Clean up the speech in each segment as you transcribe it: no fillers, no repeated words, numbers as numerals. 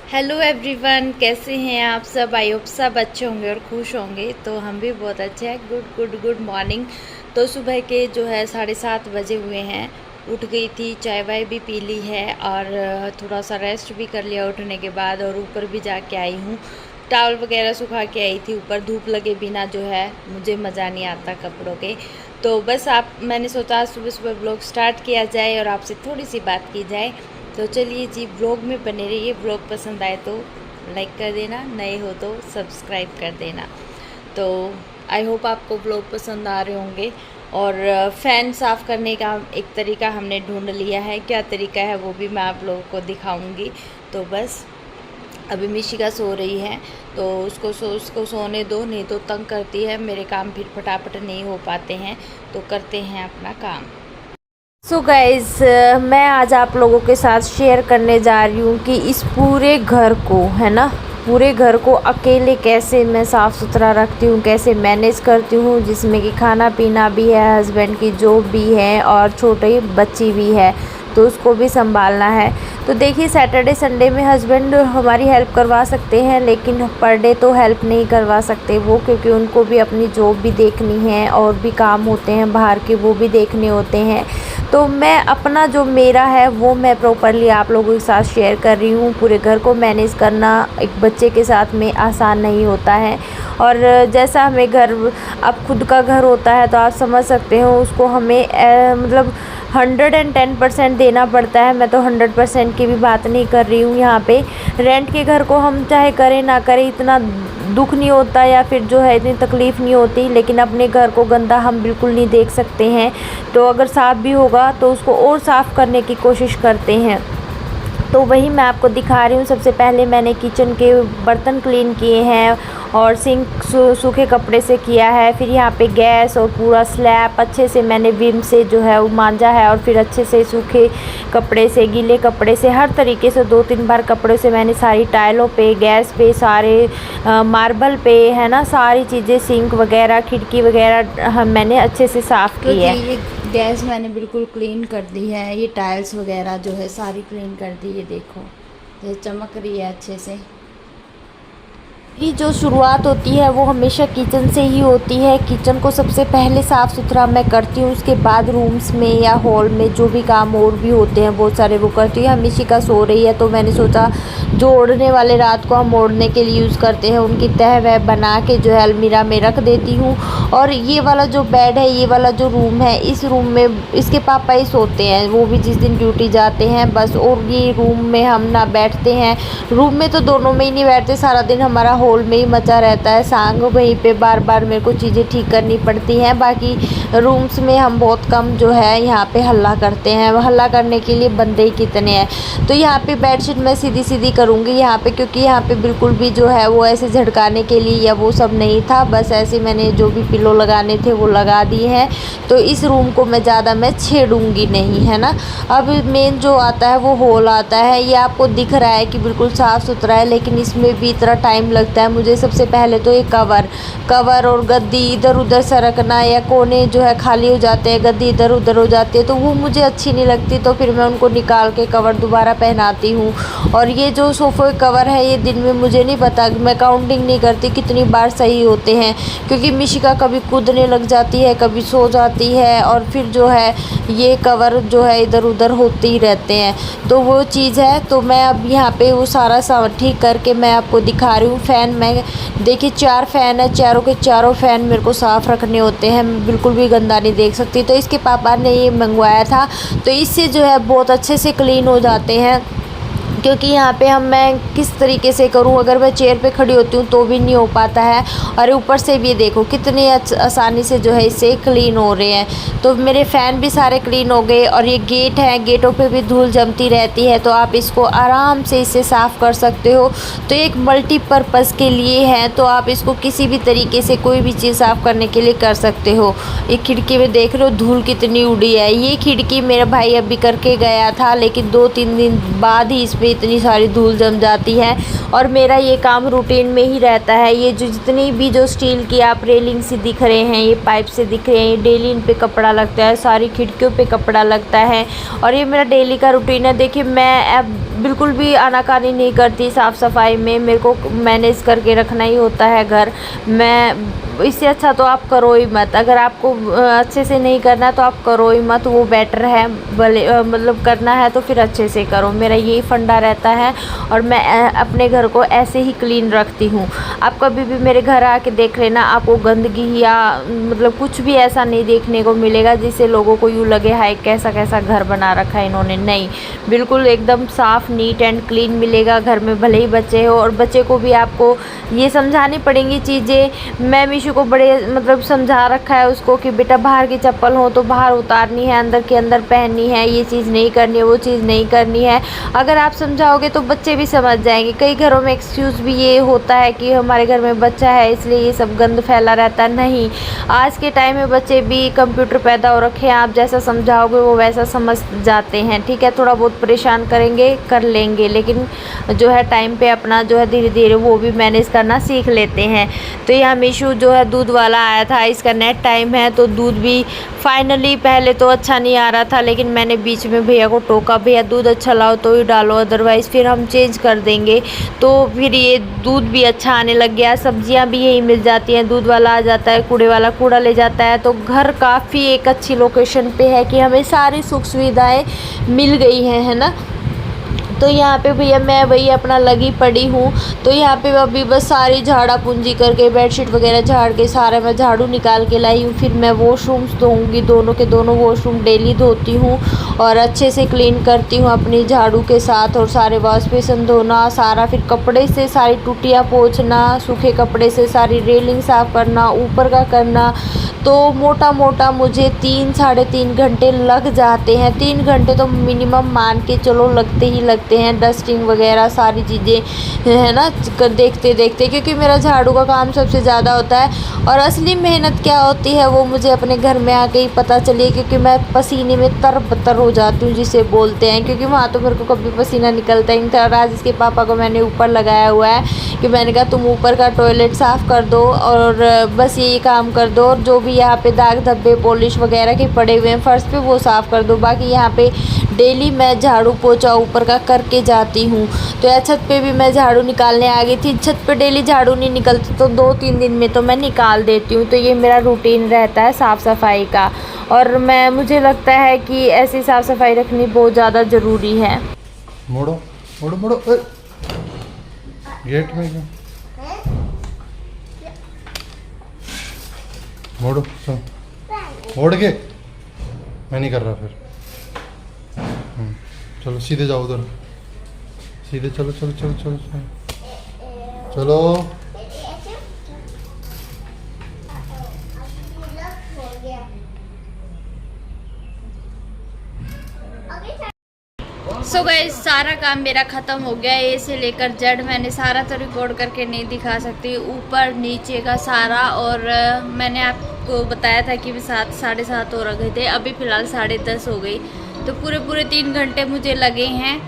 Hello everyone, कैसे हैं आप सब। आई होप सब अच्छे होंगे और खुश होंगे। तो हम भी बहुत अच्छे हैं। Good good good morning. तो सुबह के जो है 7:30 बजे हुए हैं। उठ गई थी, चाय वाय भी पी ली है और थोड़ा सा रेस्ट भी कर लिया उठने के बाद। और ऊपर भी जाके आई हूँ, टावल वगैरह सुखा के आई थी। ऊपर धूप लगे बिना जो है मुझे मज़ा नहीं आता कपड़ों के। तो बस मैंने सोचा सुबह सुबह ब्लॉग स्टार्ट किया जाए और आपसे थोड़ी सी बात की जाए। तो चलिए जी, ब्लॉग में बने रहिए। ब्लॉग पसंद आए तो लाइक कर देना, नए हो तो सब्सक्राइब कर देना। तो आई होप आपको ब्लॉग पसंद आ रहे होंगे। और फ़ैन साफ़ करने का एक तरीका हमने ढूंढ लिया है। क्या तरीका है वो भी मैं आप लोगों को दिखाऊंगी। तो बस अभी मिशिका सो रही है, तो उसको सोने दो, नहीं तो तंग करती है। मेरे काम फिर फटाफट नहीं हो पाते हैं। तो करते हैं अपना काम। सो गाइज़, मैं आज आप लोगों के साथ शेयर करने जा रही हूँ कि इस पूरे घर को, है ना, पूरे घर को अकेले कैसे मैं साफ़ सुथरा रखती हूँ, कैसे मैनेज करती हूँ, जिसमें कि खाना पीना भी है, हस्बैंड की जॉब भी है और छोटी बच्ची भी है, तो उसको भी संभालना है। तो देखिए, सैटरडे संडे में हस्बैंड हमारी हेल्प करवा सकते हैं, लेकिन पर डे तो हेल्प नहीं करवा सकते वो, क्योंकि उनको भी अपनी जॉब भी देखनी है और भी काम होते हैं बाहर के, वो भी देखने होते हैं। तो मैं अपना जो मेरा है वो मैं प्रॉपरली आप लोगों के साथ शेयर कर रही हूँ। पूरे घर को मैनेज करना एक बच्चे के साथ में आसान नहीं होता है। और जैसा हमें घर, अब खुद का घर होता है तो आप समझ सकते हो, उसको हमें मतलब 110% देना पड़ता है। मैं तो 100% की भी बात नहीं कर रही हूँ यहाँ पे। रेंट के घर को हम चाहे करें ना करें, इतना दुख नहीं होता या फिर जो है इतनी तकलीफ़ नहीं होती, लेकिन अपने घर को गंदा हम बिल्कुल नहीं देख सकते हैं। तो अगर साफ़ भी होगा तो उसको और साफ़ करने की कोशिश करते हैं। तो वही मैं आपको दिखा रही हूँ। सबसे पहले मैंने किचन के बर्तन क्लीन किए हैं और सिंक सूखे कपड़े से किया है। फिर यहाँ पे गैस और पूरा स्लैब अच्छे से मैंने विम से जो है वो मांजा है, और फिर अच्छे से सूखे कपड़े से, गीले कपड़े से, हर तरीके से 2-3 बार कपड़े से मैंने सारी टाइलों पे, गैस पे, सारे मार्बल पे, है ना, सारी चीज़ें, सिंक वगैरह, खिड़की वगैरह मैंने अच्छे से साफ़ की है। गैस मैंने बिल्कुल क्लीन कर दी है। ये टाइल्स वगैरह जो है सारी क्लीन कर दी। ये देखो, ये चमक रही है अच्छे से। मेरी जो शुरुआत होती है वो हमेशा किचन से ही होती है। किचन को सबसे पहले साफ़ सुथरा मैं करती हूँ, उसके बाद रूम्स में या हॉल में जो भी काम और भी होते हैं बहुत सारे वो करती हूँ। मिशिका सो रही है तो मैंने सोचा जो ओढ़ने वाले रात को हम ओढ़ने के लिए यूज़ करते हैं, उनकी तह वह बना के जो है अलमीरा में रख देती हूँ। और ये वाला जो बेड है, ये वाला जो रूम है, इस रूम में इसके पापा ही सोते हैं, वो भी जिस दिन ड्यूटी जाते हैं बस। और ये रूम में हम ना बैठते हैं। रूम में तो दोनों में ही नहीं बैठते, सारा दिन हमारा हॉल में ही मचा रहता है सांग। वहीं पे बार बार मेरे को चीज़ें ठीक करनी पड़ती हैं। बाकी रूम्स में हम बहुत कम जो है यहाँ पे हल्ला करते हैं। हल्ला करने के लिए बंदे ही कितने हैं। तो यहाँ पे बेडशीट मैं सीधी सीधी करूँगी यहाँ पे, क्योंकि यहाँ पे बिल्कुल भी जो है वो ऐसे झटकाने के लिए या वो सब नहीं था। बस ऐसे मैंने जो भी पिलो लगाने थे वो लगा दिए हैं। तो इस रूम को मैं ज़्यादा छेड़ूंगी नहीं, है ना। अब मेन जो आता है वो हॉल आता है। ये आपको दिख रहा है कि बिल्कुल साफ़ सुथरा है, लेकिन इसमें भी इतना टाइम लगता है मुझे। सबसे पहले तो ये कवर और गद्दी इधर उधर सरकना, या कोने जो है खाली हो जाते हैं, गद्दी इधर उधर हो जाती है, तो वो मुझे अच्छी नहीं लगती। तो फिर मैं उनको निकाल के कवर दोबारा पहनाती हूँ। और ये जो सोफ़े कवर है, ये दिन में मुझे नहीं पता, मैं काउंटिंग नहीं करती कितनी बार सही होते हैं, क्योंकि मिशिका कभी कूदने लग जाती है, कभी सो जाती है, और फिर जो है ये कवर जो है इधर उधर होते ही रहते हैं। तो वो चीज़ है। तो मैं अब यहाँ पे वो सारा सामान ठीक करके मैं आपको दिखा रही हूँ। फ़ैन मैं देखिए 4 फ़ैन है, चारों के चारों फ़ैन मेरे को साफ़ रखने होते हैं, बिल्कुल भी गंदा नहीं देख सकती। तो इसके पापा ने ये मंगवाया था, तो इससे जो है बहुत अच्छे से क्लीन हो जाते हैं। क्योंकि यहाँ पे मैं किस तरीके से करूँ, अगर मैं चेयर पे खड़ी होती हूँ तो भी नहीं हो पाता है। और ऊपर से भी देखो कितने आसानी से जो है इससे क्लीन हो रहे हैं। तो मेरे फ़ैन भी सारे क्लीन हो गए। और ये गेट है, गेटों पे भी धूल जमती रहती है, तो आप इसको आराम से इससे साफ़ कर सकते हो। तो एक मल्टीपर्पज़ के लिए है, तो आप इसको किसी भी तरीके से कोई भी चीज़ साफ़ करने के लिए कर सकते हो। एक खिड़की में देख रहे हो धूल कितनी उड़ी है। ये खिड़की मेरा भाई अभी करके गया था, लेकिन 2-3 दिन बाद ही इस पर इतनी सारी धूल जम जाती है। और मेरा ये काम रूटीन में ही रहता है। ये जो जितनी भी जो स्टील की आप रेलिंग से दिख रहे हैं, ये पाइप से दिख रहे हैं, ये डेली इन पे कपड़ा लगता है, सारी खिड़कियों पे कपड़ा लगता है और ये मेरा डेली का रूटीन है। देखिए मैं अब बिल्कुल भी आनाकानी नहीं करती साफ़ सफाई में, मेरे को मैनेज करके रखना ही होता है घर। मैं इससे अच्छा तो आप करो ही मत। अगर आपको अच्छे से नहीं करना तो आप करो ही मत, वो बेटर है। भले मतलब करना है तो फिर अच्छे से करो, मेरा यही फंडा रहता है। और मैं अपने घर को ऐसे ही क्लीन रखती हूँ। आप कभी भी मेरे घर आके देख लेना, आपको गंदगी या मतलब कुछ भी ऐसा नहीं देखने को मिलेगा जिससे लोगों को यूँ लगे हाय कैसा कैसा घर बना रखा है इन्होंने। नहीं, बिल्कुल एकदम साफ़ नीट एंड क्लीन मिलेगा घर में, भले ही बच्चे हो। और बच्चे को भी आपको ये समझानी पड़ेंगी चीज़ें। मैं मीशू को बड़े मतलब समझा रखा है उसको कि बेटा बाहर की चप्पल हो तो बाहर उतारनी है, अंदर के अंदर पहननी है, ये चीज़ नहीं करनी है, वो चीज़ नहीं करनी है। अगर आप समझाओगे तो बच्चे भी समझ जाएंगे। कई घरों में एक्सक्यूज़ भी ये होता है कि हमारे घर में बच्चा है इसलिए ये सब गंद फैला रहता है। नहीं, आज के टाइम में बच्चे भी कंप्यूटर पैदा हो रखे हैं, आप जैसा समझाओगे वो वैसा समझ जाते हैं। ठीक है, थोड़ा बहुत परेशान करेंगे, कर लेंगे, लेकिन जो है टाइम पे अपना जो है धीरे धीरे वो भी मैनेज करना सीख लेते हैं। तो यहाँ मीशू जो है दूध वाला आया था, इसका नेट टाइम है तो दूध भी फाइनली पहले तो अच्छा नहीं आ रहा था, लेकिन मैंने बीच में भैया को टोका, भैया दूध अच्छा लाओ तो ही डालो, अदरवाइज़ फिर हम चेंज कर देंगे। तो फिर ये दूध भी अच्छा आने लग गया। सब्जियां भी यही मिल जाती हैं, दूध वाला आ जाता है, कूड़े वाला कूड़ा ले जाता है। तो घर काफ़ी एक अच्छी लोकेशन पे है कि हमें सारी सुख सुविधाएँ मिल गई हैं, है ना। तो यहाँ पे भैया मैं वही अपना लगी पड़ी हूँ। तो यहाँ पे अभी बस सारी झाड़ा पूंजी करके बेडशीट वगैरह झाड़ के सारा मैं झाड़ू निकाल के लाई हूँ। फिर मैं वॉशरूम्स धोऊँगी, दोनों के दोनों वॉशरूम डेली धोती हूँ और अच्छे से क्लीन करती हूँ अपनी झाड़ू के साथ। और सारे वॉश बेसन धोना, सारा फिर कपड़े से सारी टूटियाँ पोंछना, सूखे कपड़े से सारी रेलिंग साफ़ करना, ऊपर का करना। तो मोटा मोटा मुझे 3-3.5 घंटे लग जाते हैं। 3 घंटे तो मिनिमम मान के चलो लगते ही लगते हैं, डस्टिंग वगैरह सारी चीज़ें है ना देखते देखते, क्योंकि मेरा झाड़ू का काम सबसे ज़्यादा होता है। और असली मेहनत क्या होती है वो मुझे अपने घर में आके ही पता चली, क्योंकि मैं पसीने में तरबतर हो जाती हूँ जिसे बोलते हैं, क्योंकि वहाँ तो मेरे को कभी पसीना निकलता ही नहीं था। और आज इसके पापा को मैंने ऊपर लगाया हुआ है कि मैंने कहा तुम ऊपर का टॉयलेट साफ़ कर दो और बस यही काम कर दो, और जो भी यहाँ पे दाग धब्बे पॉलिश वगैरह के पड़े हुए हैं फर्श पे वो साफ़ कर दो। बाकी यहाँ पे डेली मैं झाड़ू पोछा ऊपर का करके जाती हूँ। तो यहाँ छत पे भी मैं झाड़ू निकालने आ गई थी। छत पे डेली झाड़ू नहीं निकलती तो 2-3 दिन में तो मैं निकाल देती हूँ। तो ये मेरा रूटीन रहता है साफ़ सफाई का, और मुझे लगता है कि ऐसी साफ़ सफाई रखनी बहुत ज़्यादा ज़रूरी है। मोड़ो मोड़ो मोड़ो, गेट में मोड़ो, मोड़ के मैं नहीं कर रहा फिर। चलो सीधे जाओ उधर, सीधे चलो चलो चलो चलो चलो चलो। सो गाइस सारा काम मेरा ख़त्म हो गया, ए से लेकर जेड। मैंने सारा तो रिकॉर्ड करके नहीं दिखा सकती, ऊपर नीचे का सारा। और मैंने आपको बताया था कि 7-7:30 हो रखे थे, अभी फ़िलहाल 10:30 हो गई। तो पूरे 3 घंटे मुझे लगे हैं।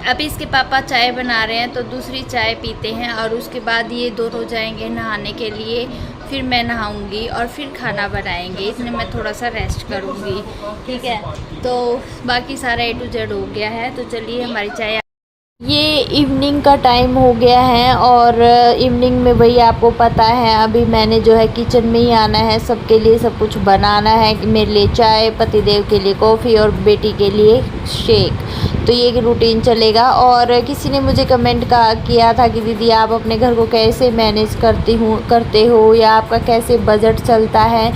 अभी इसके पापा चाय बना रहे हैं तो दूसरी चाय पीते हैं, और उसके बाद ये दोनों जाएंगे नहाने के लिए, फिर मैं नहाऊंगी और फिर खाना बनाएंगे। इसमें मैं थोड़ा सा रेस्ट करूंगी, ठीक है। तो बाकी सारा A to Z हो गया है। तो चलिए हमारी चाय। ये इवनिंग का टाइम हो गया है, और इवनिंग में भाई आपको पता है अभी मैंने जो है किचन में ही आना है, सबके लिए सब कुछ बनाना है। मेरे लिए चाय, पतिदेव के लिए कॉफ़ी और बेटी के लिए शेक। तो ये रूटीन चलेगा। और किसी ने मुझे कमेंट किया था कि दीदी आप अपने घर को कैसे मैनेज करते हो या आपका कैसे बजट चलता है।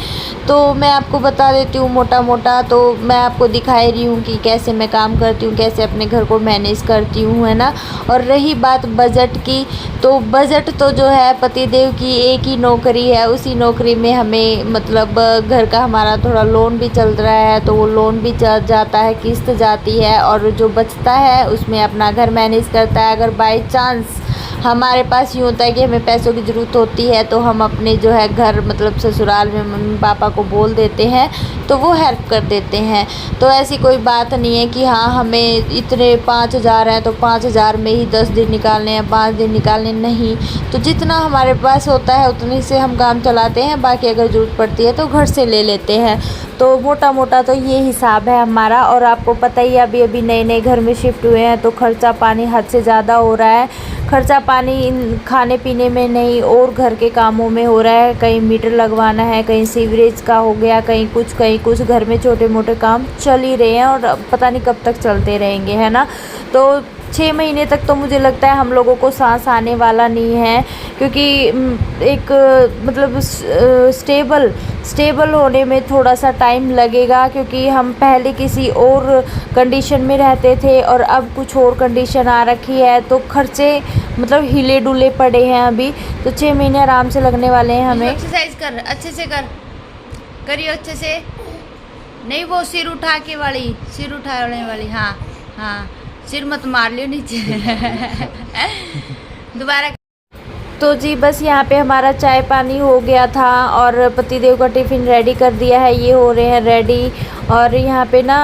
तो मैं आपको बता देती हूँ मोटा मोटा। तो मैं आपको दिखाई रही हूँ कि कैसे मैं काम करती हूँ, कैसे अपने घर को मैनेज करती हूँ, है ना। और रही बात बजट की, तो बजट तो जो है पतिदेव की एक ही नौकरी है, उसी नौकरी में हमें मतलब घर का हमारा थोड़ा लोन भी चल रहा है, तो वो लोन भी चल जाता है, किस्त जाती है, और जो बचता है उसमें अपना घर मैनेज करता है। अगर बाय चांस हमारे पास यूँ होता है कि हमें पैसों की ज़रूरत होती है तो हम अपने जो है घर मतलब ससुराल में मम्मी पापा को बोल देते हैं तो वो हेल्प कर देते हैं। तो ऐसी कोई बात नहीं है कि हाँ हमें इतने 5,000 हैं तो 5,000 में ही 10 दिन निकालने हैं, 5 दिन निकालने, नहीं। तो जितना हमारे पास होता है उतने से हम काम चलाते हैं, बाकी अगर ज़रूरत पड़ती है तो घर से ले लेते हैं। तो मोटा मोटा तो ये हिसाब है हमारा। और आपको पता ही है अभी अभी नए नए घर में शिफ्ट हुए हैं तो खर्चा पानी हद से ज़्यादा हो रहा है। खर्चा पानी खाने पीने में नहीं और घर के कामों में हो रहा है। कहीं मीटर लगवाना है, कहीं सीवरेज का हो गया, कहीं कुछ घर में छोटे मोटे काम चल ही रहे हैं और पता नहीं कब तक चलते रहेंगे, है ना। तो 6 महीने तक तो मुझे लगता है हम लोगों को सांस आने वाला नहीं है, क्योंकि एक मतलब स्टेबल होने में थोड़ा सा टाइम लगेगा, क्योंकि हम पहले किसी और कंडीशन में रहते थे और अब कुछ और कंडीशन आ रखी है तो खर्चे मतलब हिले डुले पड़े हैं अभी। तो 6 महीने आराम से लगने वाले हैं हमें। एक्सरसाइज कर, अच्छे से करियो अच्छे से, नहीं वो सिर उठा के वाली, सिर उठाने वाली, हाँ हाँ, सिर मत मार लियो नीचे दोबारा। तो जी बस यहाँ पे हमारा चाय पानी हो गया था और पतिदेव का टिफ़िन रेडी कर दिया है, ये हो रहे हैं रेडी। और यहाँ पे ना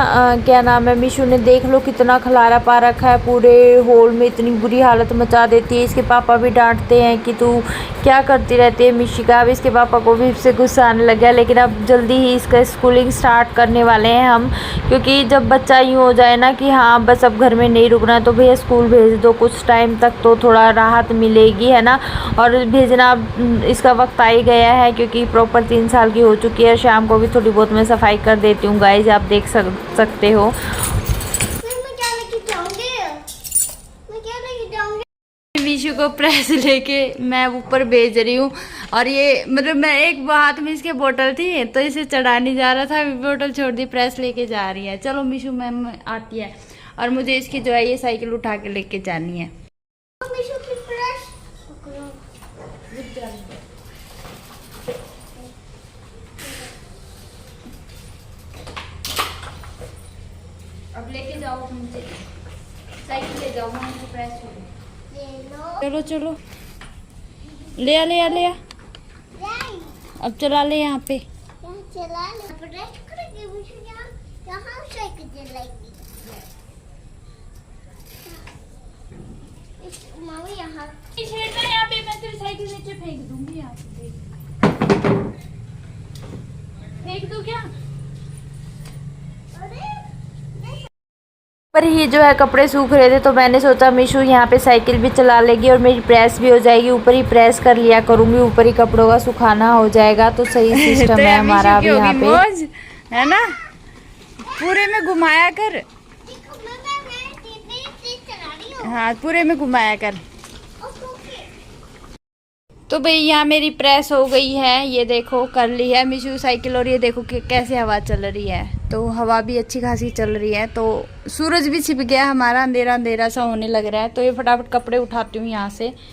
क्या नाम है, मिशू ने देख लो कितना खलारा पा रखा है, पूरे हॉल में इतनी बुरी हालत मचा देती है। इसके पापा भी डांटते हैं कि तू क्या करती रहती है मिशिका। अब इसके पापा को भी इससे गुस्सा आने लग गया, लेकिन अब जल्दी ही इसका स्कूलिंग स्टार्ट करने वाले हैं हम, क्योंकि जब बच्चा यूँ हो जाए ना कि हाँ बस अब घर में नहीं रुकना है तो भैया स्कूल भेज दो, कुछ टाइम तक तो थोड़ा राहत मिलेगी, है ना। और भेजना इसका वक्त आ ही गया है, क्योंकि प्रॉपर 3 साल की हो चुकी है। शाम को भी थोड़ी बहुत मैं सफाई कर देती हूँ गाइज, आप देख सकते हो। मीशू को प्रेस लेके मैं ऊपर भेज रही हूँ, और ये मतलब मैं एक हाथ में इसके बोतल थी तो इसे चढ़ाने जा रहा था, अभी बोतल छोड़ दी, प्रेस लेके जा रही है। चलो मीशू मैम आती है और मुझे इसकी जो है ये साइकिल उठा के लेके जानी है। अब लेके जाओ, मुझे साइकिल ले जाओ, मुझे प्रेस छोड़ो। चलो चलो ले आ ले आ ले आ, अब चला ले यहाँ पे। चला ले, प्रेस करेंगे मुझे यहाँ साइकिल चलाएगी। मामी यहाँ यहाँ पे मैं तेरी साइकिल नीचे फेंक दूंगी, यहाँ पे फेंक दूँ क्या? पर ही जो है कपड़े सूख रहे थे तो मैंने सोचा मिशू यहाँ पे साइकिल भी चला लेगी और मेरी प्रेस भी हो जाएगी, ऊपर ही प्रेस कर लिया करूँगी, ऊपर ही कपड़ों का सुखाना हो जाएगा। तो सही सिस्टम है हमारा अभी यहाँ पे, मौज है ना। पूरे में घुमाया कर, हाँ पूरे में घुमाया कर। तो भाई यहाँ मेरी प्रेस हो गई है, ये देखो कर ली है मिशू साइकिल, और ये देखो कि कैसे हवा चल रही है। तो हवा भी अच्छी खासी चल रही है, तो सूरज भी छिप गया हमारा, अंधेरा अंधेरा सा होने लग रहा है। तो ये फटाफट कपड़े उठाती हूँ यहाँ से।